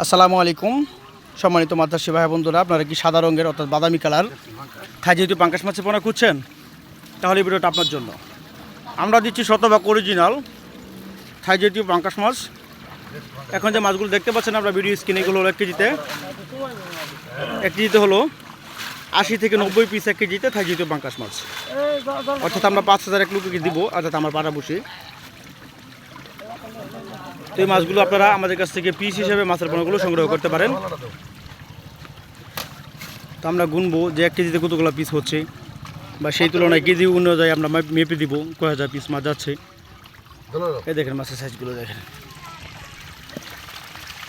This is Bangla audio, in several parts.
আসসালামু আলাইকুম সম্মানিত মাদ্রাসী ভাই বন্ধুরা, আপনারা কি সাদা রঙের অর্থাৎ বাদামি কালার খাই যেহেতু পাঙ্কাশ মাছের পোনা খুঁজছেন, তাহলে এই ভিডিওটা আপনার জন্য। আমরা দিচ্ছি শতভাগ অরিজিনাল থাই জাতীয় পাঙ্কাশ মাছ। এখন যে মাছগুলো দেখতে পাচ্ছেন আমরা ভিডিও স্ক্রিনে, এগুলো হলো 1 কেজিতে হলো 80 থেকে 90 পিস 1 কেজিতে থাই জাতীয় পাঙ্কাশ মাছ। অর্থাৎ আমরা 5000 এক লোককে দিব, অর্থাৎ আমার পাড়া বসি। তো এই মাছগুলো আপনারা আমাদের কাছ থেকে পিস হিসেবে মাছের পোনাগুলো সংগ্রহ করতে পারেন। তো আমরা গুনবো যে 1 কেজিতে কতগুলো পিস হচ্ছে, বা সেই তুলনায় কেজি অনুযায়ী আমরা মেপে দিব কয় হাজার পিস মাছ যাচ্ছে। এই দেখেন মাছের সাইজগুলো দেখেন।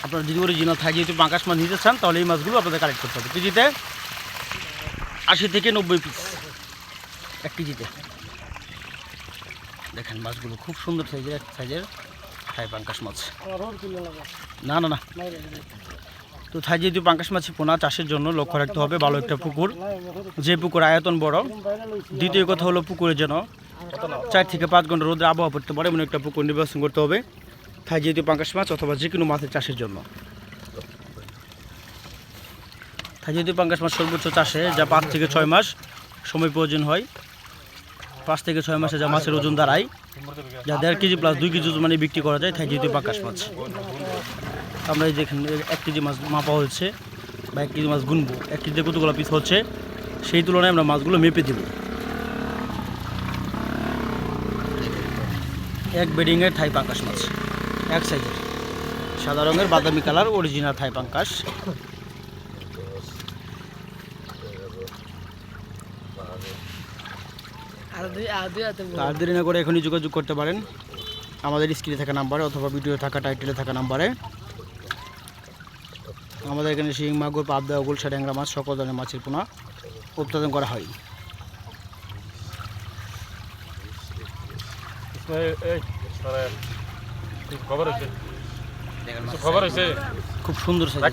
আপনারা যদি অরিজিনাল থাই যেহেতু পাঙ্কাশ মাছ নিতে চান, তাহলে এই মাছগুলো আপনাদের কালেক্ট করতে হবে। কেজিতে 80 থেকে 90 পিস 1 কেজিতে। দেখেন মাছগুলো খুব সুন্দর সাইজের থাই পাঙ্কাশ মাছ। না না না তো থাই যেহেতু পাঙ্কাশ মাছের পোনা চাষের জন্য লক্ষ্য রাখতে হবে ভালো একটা পুকুর, যে পুকুর আয়তন বড়। দ্বিতীয় কথা হলো পুকুরে যেন 4 থেকে 5 ঘন্টা রোদের আবহাওয়া পড়তে পারে এমন একটা পুকুর নির্বাচন করতে হবে থাই যেহেতু পাঙ্কাশ মাছ অথবা যে কোনো মাছের চাষের জন্য। থাই যেহেতু পাঙ্কাশ মাছ সর্বোচ্চ চাষে যা 5 থেকে 6 মাস সময় প্রয়োজন হয়। 5 থেকে 6 মাসে যা মাছের ওজন দাঁড়ায়, যা 1.5 কেজি প্লাস 2 কেজি ওজন মানে বিক্রি করা যায় থাই যেহেতু পাঙ্কাশ মাছ। আমরা এই দেখেন 1 কেজি মাছ মাপা হয়েছে, বা 1 কেজি মাছ গুনবো 1 কেজিতে কতগুলো পিস হচ্ছে, সেই তুলনায় আমরা মাছগুলো মেপে দেব। এক বেডিংয়ের থাই পাঙ্কাশ মাছ, এক সাইজের সাদা রঙের বাদামি কালার অরিজিনাল থাই পাঙ্কাশ। আর দেরি না করে এখনই যোগাযোগ করতে পারেন আমাদের স্ক্রিনে থাকা নাম্বারে অথবা ভিডিও থাকা টাইটেলে থাকা নাম্বারে। আমাদের এখানে শিং, মাগুর, পাবদা, গুলশা, ট্যাংরা মাছ সকল ধরনের মাছের পোনা উৎপাদন করা হয়। খুব সুন্দর সাইজ।